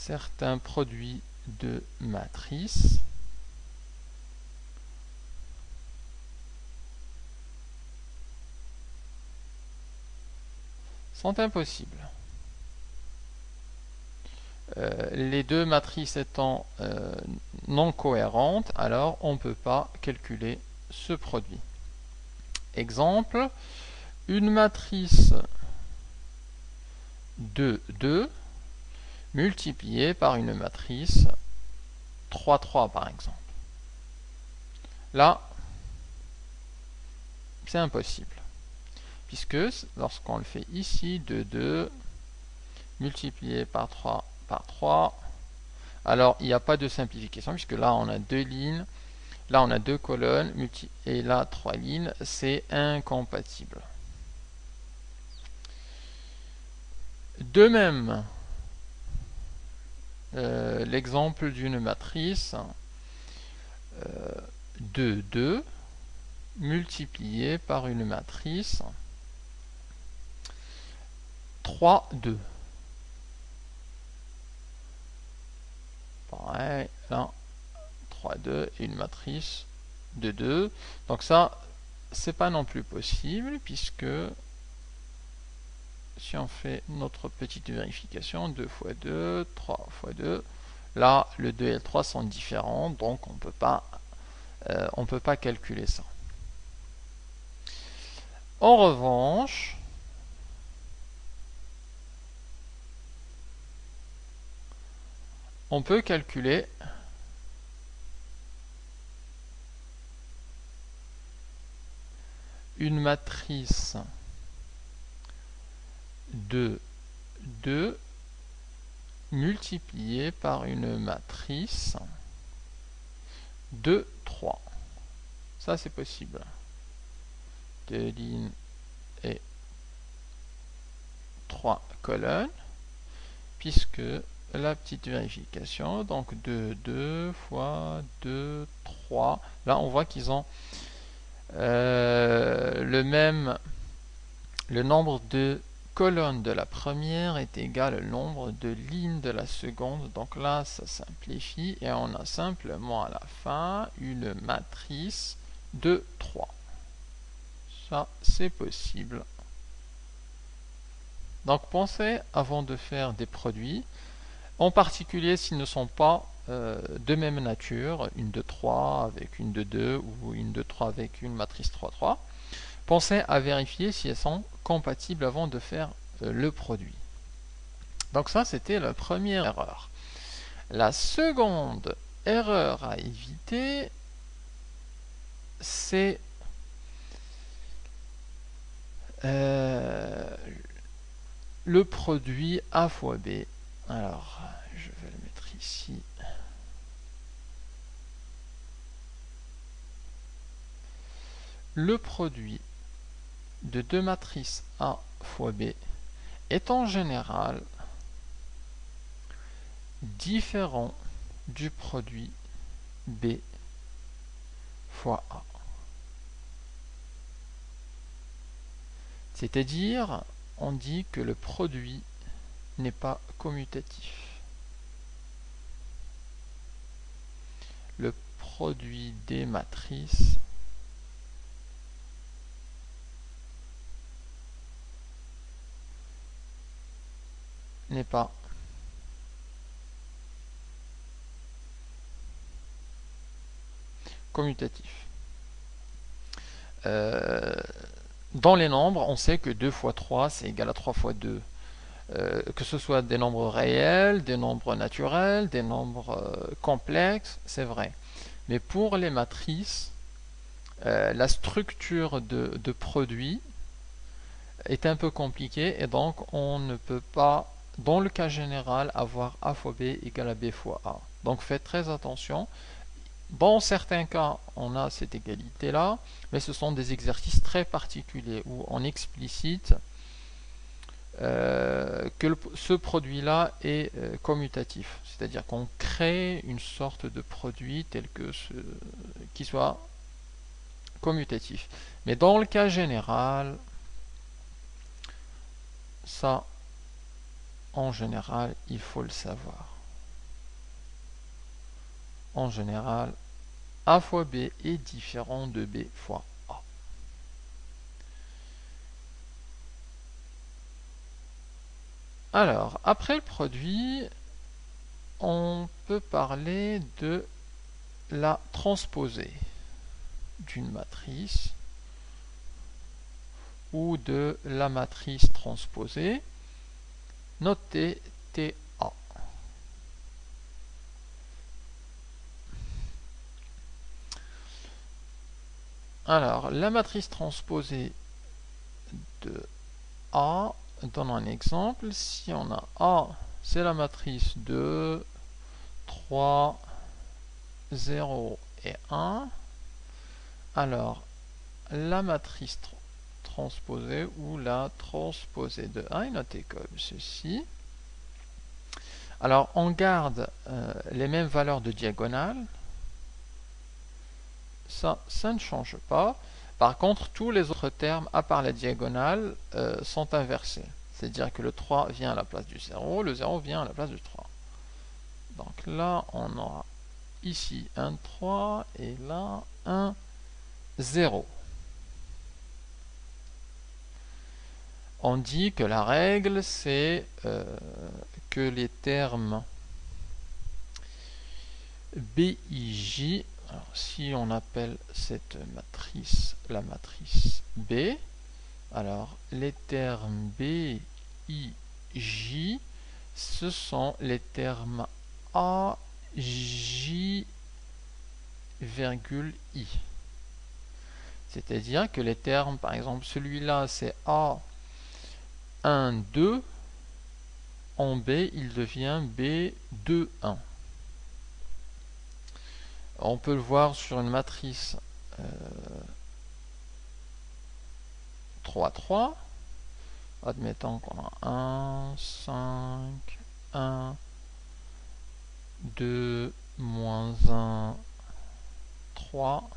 certains produits de matrices sont impossibles. Les deux matrices étant non cohérentes, alors on ne peut pas calculer ce produit. Exemple, une matrice de 2 multipliée par une matrice 3, 3 par exemple. Là, c'est impossible. Puisque lorsqu'on le fait ici, 2, 2, multiplié par 3, alors il n'y a pas de simplification, puisque là on a deux lignes, là on a deux colonnes, et là 3 lignes, c'est incompatible. De même, l'exemple d'une matrice 2, 2, multiplié par une matrice 3, 2. Pareil, là, 3, 2 et une matrice de 2. Donc ça, c'est pas non plus possible, puisque si on fait notre petite vérification, 2 fois 2, 3 fois 2, là, le 2 et le 3 sont différents, donc on peut pas calculer ça. En revanche, on peut calculer une matrice de 2 multipliée par une matrice de 3. Ça, c'est possible. 2 lignes et 3 colonnes, puisque la petite vérification, donc 2, 2 fois 2, 3. Là, on voit qu'ils ont le nombre de colonnes de la première est égal au nombre de lignes de la seconde. Donc là, ça simplifie et on a simplement à la fin une matrice de 3. Ça, c'est possible. Donc pensez avant de faire des produits, en particulier s'ils ne sont pas de même nature, une de 3 avec une de 2 ou une de 3 avec une matrice 3, 3. Pensez à vérifier si elles sont compatibles avant de faire le produit. Donc ça, c'était la première erreur. La seconde erreur à éviter, c'est le produit A fois B. Alors, je vais le mettre ici. Le produit de deux matrices A fois B est en général différent du produit B fois A. C'est-à-dire, on dit que le produit n'est pas commutatif. Le produit des matrices n'est pas commutatif. Dans les nombres, on sait que 2 fois 3, c'est égal à 3 fois 2. Que ce soit des nombres réels, des nombres naturels, des nombres complexes, c'est vrai. Mais pour les matrices, la structure de produit est un peu compliquée et donc on ne peut pas, dans le cas général, avoir A fois B égale à B fois A. Donc faites très attention. Dans certains cas, on a cette égalité-là, mais ce sont des exercices très particuliers où on explicite que ce produit-là est commutatif. C'est-à-dire qu'on crée une sorte de produit tel que qui soit commutatif. Mais dans le cas général, ça, en général, il faut le savoir. en général, A fois B est différent de B fois A. Alors, après le produit, on peut parler de la transposée d'une matrice ou de la matrice transposée, notée TA. Alors, la matrice transposée de A, donnons un exemple. Si on a A, c'est la matrice 2, 3, 0 et 1. Alors, la matrice transposée ou la transposée de A est notée comme ceci. Alors, on garde les mêmes valeurs de diagonale. Ça ne change pas. Par contre, tous les autres termes, à part la diagonale, sont inversés. C'est-à-dire que le 3 vient à la place du 0, le 0 vient à la place du 3. Donc là, on aura ici un 3 et là un 0. On dit que la règle, c'est que les termes BIJ, alors si on appelle cette matrice la matrice B, alors les termes B, I, J, ce sont les termes A, J, virgule I. C'est-à-dire que les termes, par exemple, celui-là c'est A, 1, 2, en B, il devient B, 2, 1. On peut le voir sur une matrice 3, 3. Admettons qu'on a 1, 5, 1, 2, moins 1, 3,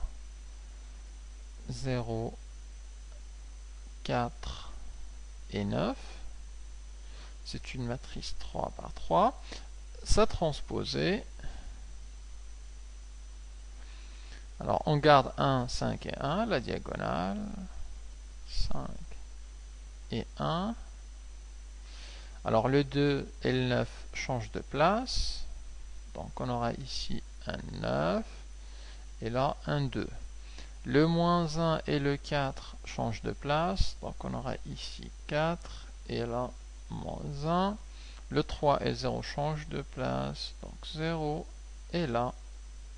0, 4 et 9. C'est une matrice 3 par 3. Sa transposée, alors on garde 1, 5 et 1, la diagonale, 5 et 1. Alors le 2 et le 9 changent de place. Donc on aura ici un 9 et là un 2. Le moins 1 et le 4 changent de place. Donc on aura ici 4 et là moins 1. Le 3 et 0 changent de place. Donc 0 et là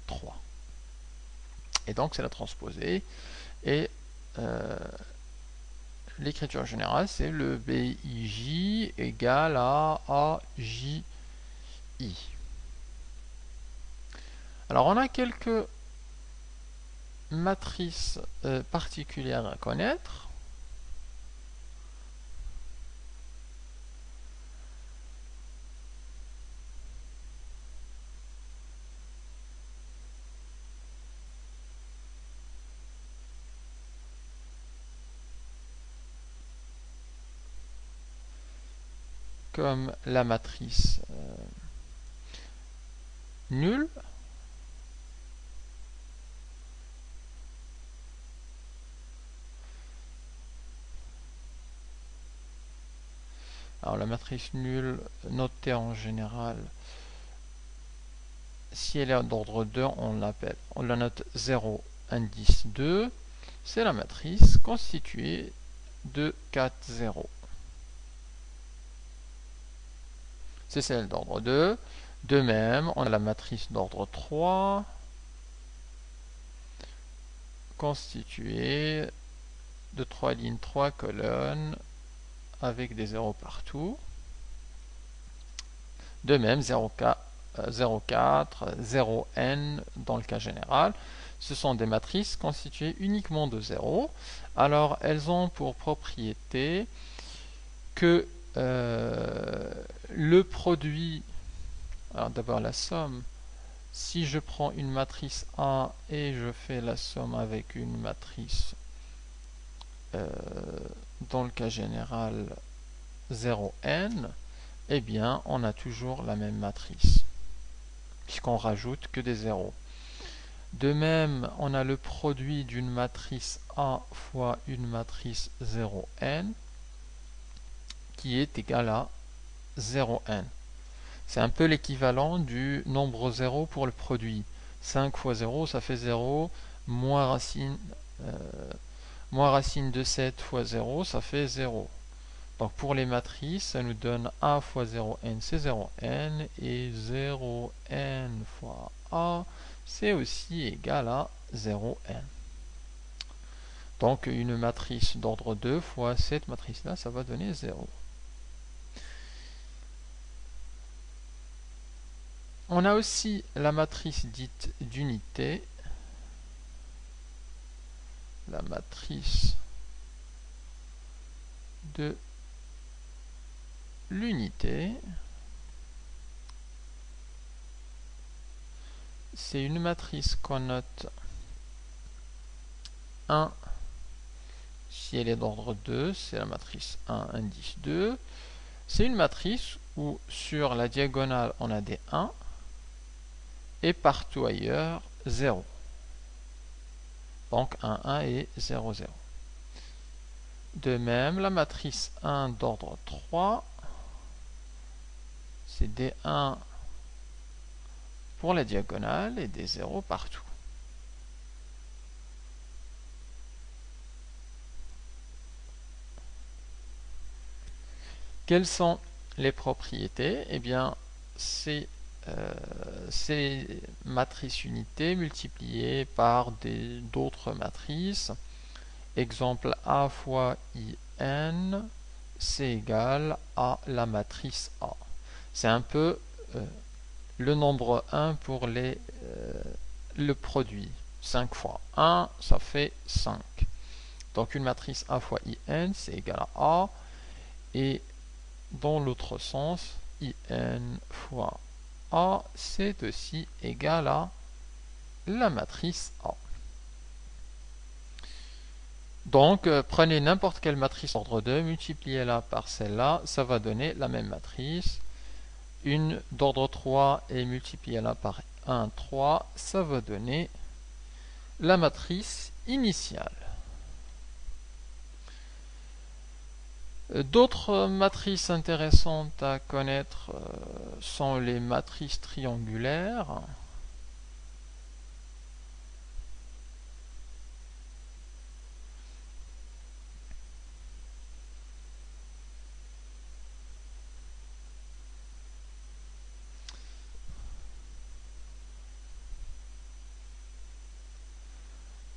3. Et donc c'est la transposée. Et l'écriture générale, c'est le BIJ égale à AJI. Alors on a quelques matrices particulières à connaître. Comme la matrice nulle. Alors la matrice nulle notée en général, si elle est d'ordre 2, on la note 0, indice 2. C'est la matrice constituée de 4, 0. C'est celle d'ordre 2. De même, on a la matrice d'ordre 3, constituée de 3 lignes, 3 colonnes, avec des zéros partout. De même, 0,4, 0n dans le cas général. Ce sont des matrices constituées uniquement de 0. Alors, elles ont pour propriété que le produit, alors d'abord la somme, si je prends une matrice A et je fais la somme avec une matrice dans le cas général 0n, eh bien on a toujours la même matrice. puisqu'on rajoute que des zéros. De même, on a le produit d'une matrice A fois une matrice 0n qui est égal à 0n. C'est un peu l'équivalent du nombre 0 pour le produit. 5 fois 0, ça fait 0, moins racine de 7 fois 0, ça fait 0. Donc pour les matrices, ça nous donne A fois 0n, c'est 0n, et 0n fois A, c'est aussi égal à 0n. Donc une matrice d'ordre 2 fois cette matrice-là, ça va donner 0. On a aussi la matrice dite d'unité, la matrice de l'unité. C'est une matrice qu'on note 1 si elle est d'ordre 2, c'est la matrice 1, indice 2. C'est une matrice où sur la diagonale on a des 1 et partout ailleurs 0. Donc 1, 1 et 0, 0. De même, la matrice 1 d'ordre 3, c'est des 1 pour la diagonale et des 0 partout. Quelles sont les propriétés? Eh bien, c'est ces matrices unités multipliées par d'autres matrices. Exemple, A fois IN, c'est égal à la matrice A. C'est un peu le nombre 1 pour le produit. 5 fois 1, ça fait 5. Donc une matrice A fois IN, c'est égal à A. Et dans l'autre sens, IN fois A, c'est aussi égal à la matrice A. Donc, prenez n'importe quelle matrice ordre 2, multipliez-la par celle-là, ça va donner la même matrice. Une d'ordre 3 et multipliez-la par 1, 3, ça va donner la matrice initiale. D'autres matrices intéressantes à connaître sont les matrices triangulaires.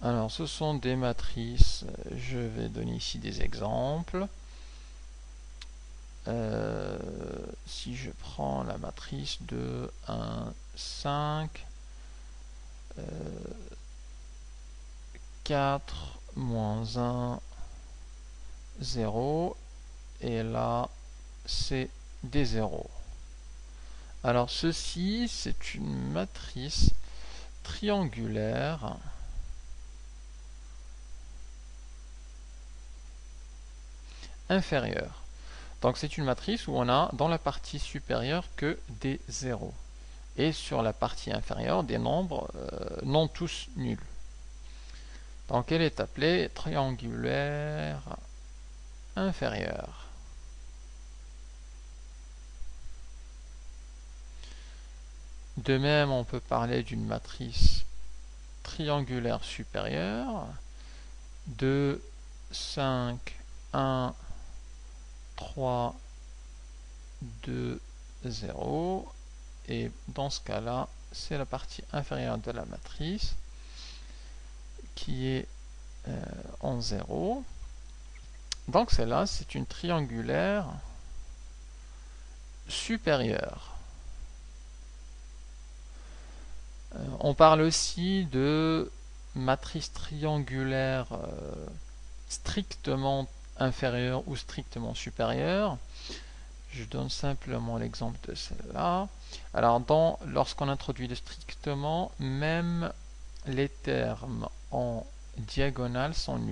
Alors, ce sont des matrices, je vais donner ici des exemples. Si je prends la matrice de 1, 5, 4, moins 1, 0, et là, c'est des 0. Alors, ceci, c'est une matrice triangulaire inférieure. Donc c'est une matrice où on a dans la partie supérieure que des zéros. Et sur la partie inférieure, des nombres non tous nuls. Donc elle est appelée triangulaire inférieure. De même, on peut parler d'une matrice triangulaire supérieure. 2, 5, 1, 3, 2, 0, et dans ce cas-là, c'est la partie inférieure de la matrice qui est en 0. Donc celle-là, c'est une triangulaire supérieure. On parle aussi de matrice triangulaire strictement inférieure ou strictement supérieure. Je donne simplement l'exemple de celle-là. Alors, lorsqu'on introduit le strictement, même les termes en diagonale sont nuls.